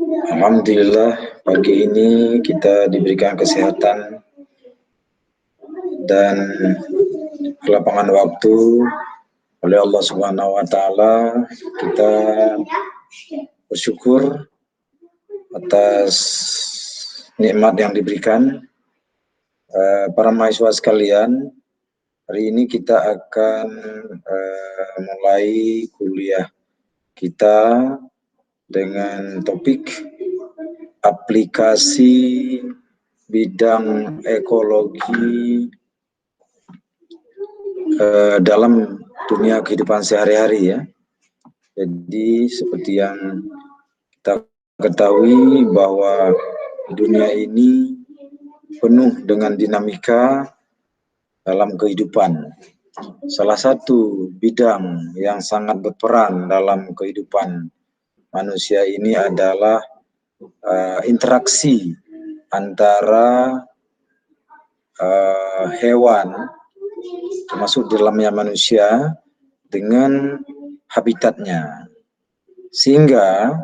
Alhamdulillah pagi ini kita diberikan kesehatan dan kelapangan waktu oleh Allah Subhanahu wa taala. Kita bersyukur atas nikmat yang diberikan. Para mahasiswa sekalian, hari ini kita akan mulai kuliah kita dengan topik aplikasi bidang ekologi dalam dunia kehidupan sehari-hari ya. Jadi seperti yang kita ketahui bahwa dunia ini penuh dengan dinamika dalam kehidupan. Salah satu bidang yang sangat berperan dalam kehidupan manusia ini adalah interaksi antara hewan, termasuk dalamnya manusia, dengan habitatnya. Sehingga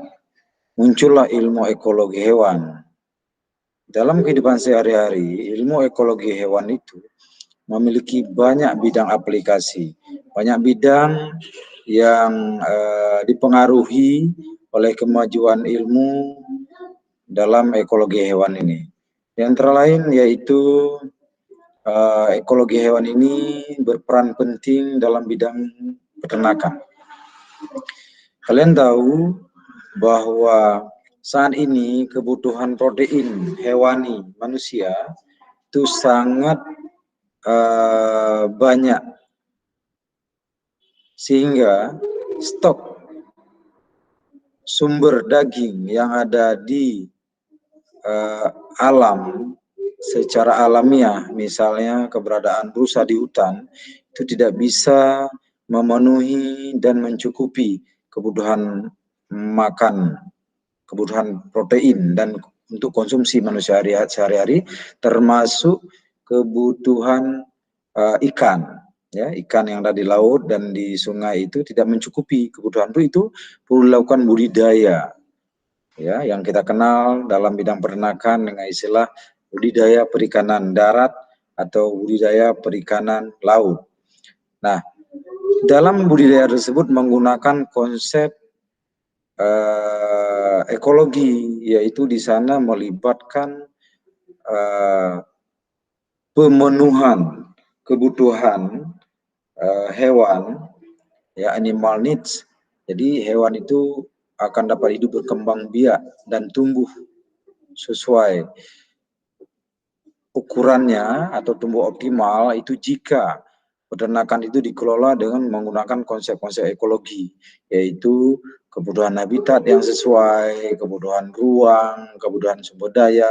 muncullah ilmu ekologi hewan. Dalam kehidupan sehari-hari, ilmu ekologi hewan itu memiliki banyak bidang aplikasi, banyak bidang yang dipengaruhi oleh kemajuan ilmu dalam ekologi hewan ini. Di antara lain yaitu ekologi hewan ini berperan penting dalam bidang peternakan. Kalian tahu bahwa saat ini kebutuhan protein hewani manusia itu sangat banyak, sehingga stok sumber daging yang ada di alam secara alamiah, misalnya keberadaan rusa di hutan, itu tidak bisa memenuhi dan mencukupi kebutuhan makan, kebutuhan protein dan untuk konsumsi manusia sehari-hari, termasuk kebutuhan ikan. Ya, ikan yang ada di laut dan di sungai itu tidak mencukupi kebutuhan itu perlu dilakukan budidaya. Ya, yang kita kenal dalam bidang peternakan dengan istilah budidaya perikanan darat atau budidaya perikanan laut. Nah, dalam budidaya tersebut menggunakan konsep ekologi, yaitu di sana melibatkan pemenuhan kebutuhan hewan, ya, animal needs. Jadi hewan itu akan dapat hidup berkembang biak dan tumbuh sesuai ukurannya atau tumbuh optimal itu jika peternakan itu dikelola dengan menggunakan konsep-konsep ekologi, yaitu kebutuhan habitat yang sesuai, kebutuhan ruang, kebutuhan sumber daya,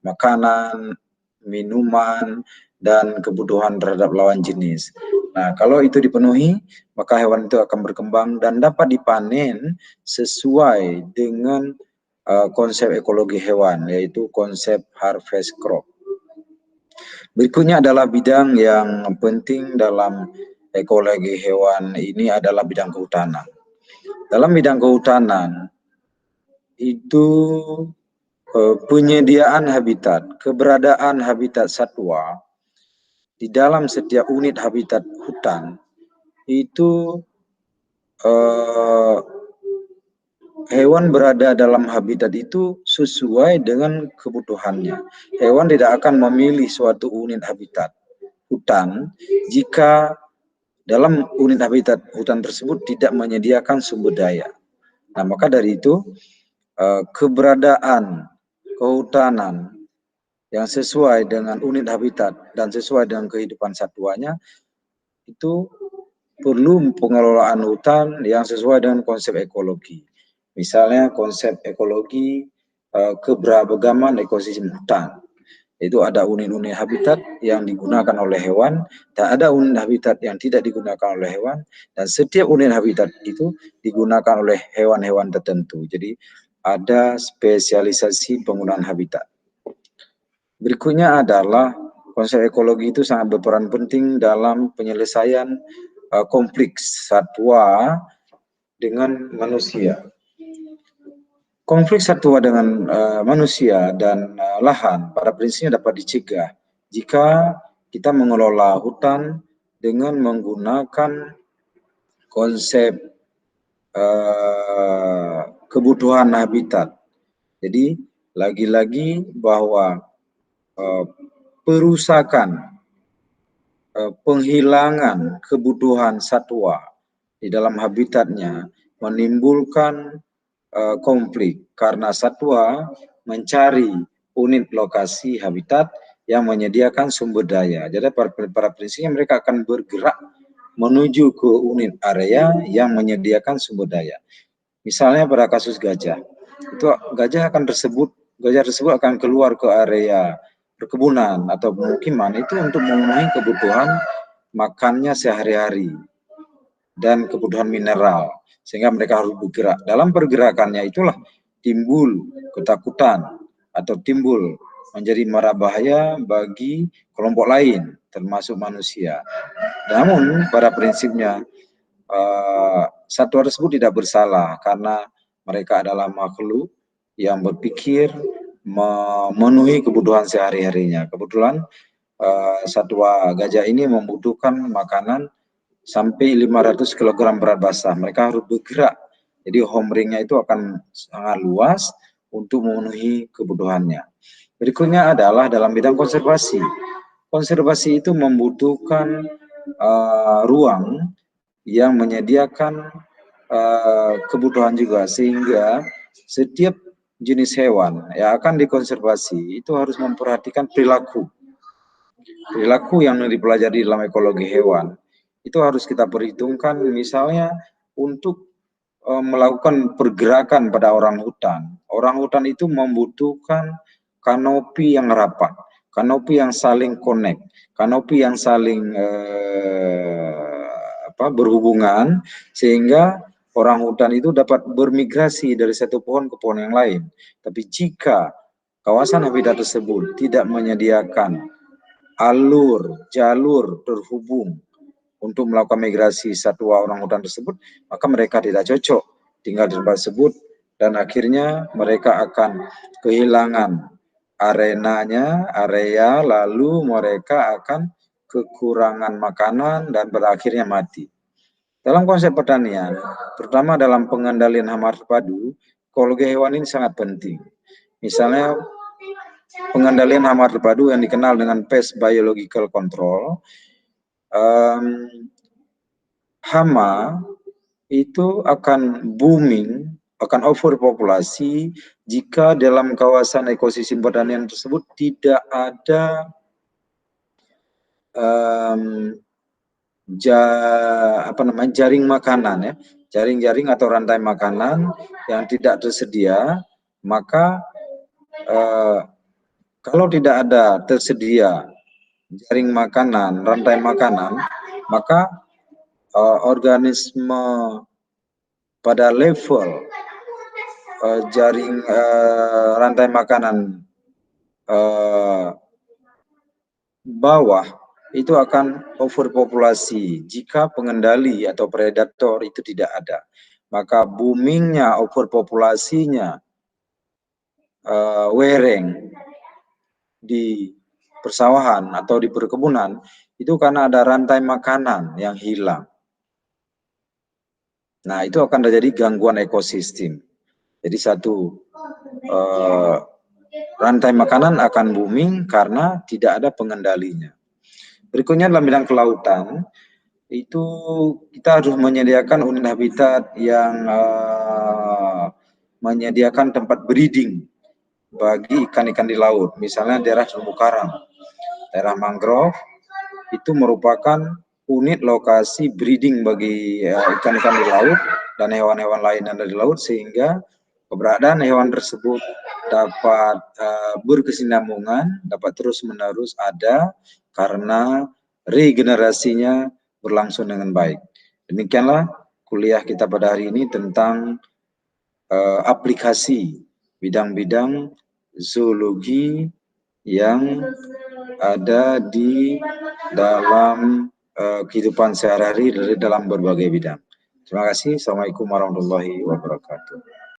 makanan, minuman, dan kebutuhan terhadap lawan jenis. Nah, kalau itu dipenuhi, maka hewan itu akan berkembang dan dapat dipanen sesuai dengan konsep ekologi hewan, yaitu konsep harvest crop. Berikutnya adalah bidang yang penting dalam ekologi hewan ini adalah bidang kehutanan. Dalam bidang kehutanan itu penyediaan habitat, keberadaan habitat satwa di dalam setiap unit habitat hutan itu hewan berada dalam habitat itu sesuai dengan kebutuhannya. Hewan tidak akan memilih suatu unit habitat hutan jika dalam unit habitat hutan tersebut tidak menyediakan sumber daya. Nah, maka dari itu keberadaan kehutanan yang sesuai dengan unit habitat dan sesuai dengan kehidupan satwanya itu perlu pengelolaan hutan yang sesuai dengan konsep ekologi. Misalnya konsep ekologi keberagaman ekosistem hutan. Itu ada unit-unit habitat yang digunakan oleh hewan, dan ada unit habitat yang tidak digunakan oleh hewan, dan setiap unit habitat itu digunakan oleh hewan-hewan tertentu. Jadi ada spesialisasi penggunaan habitat. Berikutnya adalah konsep ekologi itu sangat berperan penting dalam penyelesaian konflik satwa dengan manusia. Konflik satwa dengan manusia dan lahan pada prinsipnya dapat dicegah jika kita mengelola hutan dengan menggunakan konsep kebutuhan habitat. Jadi lagi-lagi bahwa perusakan, penghilangan kebutuhan satwa di dalam habitatnya menimbulkan konflik karena satwa mencari unit lokasi habitat yang menyediakan sumber daya. Jadi pada prinsipnya mereka akan bergerak menuju ke unit area yang menyediakan sumber daya. Misalnya pada kasus gajah, itu gajah tersebut akan keluar ke area perkebunan atau pemukiman itu untuk memenuhi kebutuhan makannya sehari-hari dan kebutuhan mineral, sehingga mereka harus bergerak. Dalam pergerakannya itulah timbul ketakutan atau timbul menjadi mara bahaya bagi kelompok lain, termasuk manusia. Namun pada prinsipnya satwa tersebut tidak bersalah karena mereka adalah makhluk yang berpikir memenuhi kebutuhan sehari-harinya. Kebetulan satwa gajah ini membutuhkan makanan sampai 500 kg berat basah. Mereka harus bergerak. Jadi home ringnya itu akan sangat luas untuk memenuhi kebutuhannya. Berikutnya adalah dalam bidang konservasi. Konservasi itu membutuhkan ruang yang menyediakan kebutuhan juga, sehingga setiap jenis hewan yang akan dikonservasi itu harus memperhatikan perilaku yang dipelajari dalam ekologi hewan. Itu harus kita perhitungkan, misalnya untuk melakukan pergerakan pada orang hutan. Orang hutan itu membutuhkan kanopi yang rapat, kanopi yang saling connect, kanopi yang saling berhubungan, sehingga orang hutan itu dapat bermigrasi dari satu pohon ke pohon yang lain. Tapi jika kawasan habitat tersebut tidak menyediakan jalur terhubung untuk melakukan migrasi satwa orang hutan tersebut, maka mereka tidak cocok tinggal di tempat tersebut dan akhirnya mereka akan kehilangan area, lalu mereka akan kekurangan makanan dan berakhirnya mati. Dalam konsep pertanian, terutama dalam pengendalian hama terpadu, ekologi hewan ini sangat penting. Misalnya pengendalian hama terpadu yang dikenal dengan pest biological control, hama itu akan booming, akan overpopulasi jika dalam kawasan ekosistem pertanian tersebut tidak ada jaring makanan, ya, jaring atau rantai makanan yang tidak tersedia. Maka kalau tidak ada tersedia jaring makanan, rantai makanan, maka organisme pada level jaring rantai makanan bawah itu akan overpopulasi jika pengendali atau predator itu tidak ada. Maka boomingnya, overpopulasinya wereng di persawahan atau di perkebunan itu karena ada rantai makanan yang hilang. Nah, itu akan terjadi gangguan ekosistem. Jadi rantai makanan akan booming karena tidak ada pengendalinya. Berikutnya dalam bidang kelautan, itu kita harus menyediakan unit habitat yang menyediakan tempat breeding bagi ikan-ikan di laut. Misalnya daerah terumbu karang, daerah mangrove, itu merupakan unit lokasi breeding bagi ikan-ikan di laut dan hewan-hewan lain yang ada di laut, sehingga keberadaan hewan tersebut dapat berkesinambungan, dapat terus-menerus ada karena regenerasinya berlangsung dengan baik. Demikianlah kuliah kita pada hari ini tentang aplikasi bidang-bidang zoologi yang ada di dalam kehidupan sehari-hari dalam berbagai bidang. Terima kasih. Assalamualaikum warahmatullahi wabarakatuh.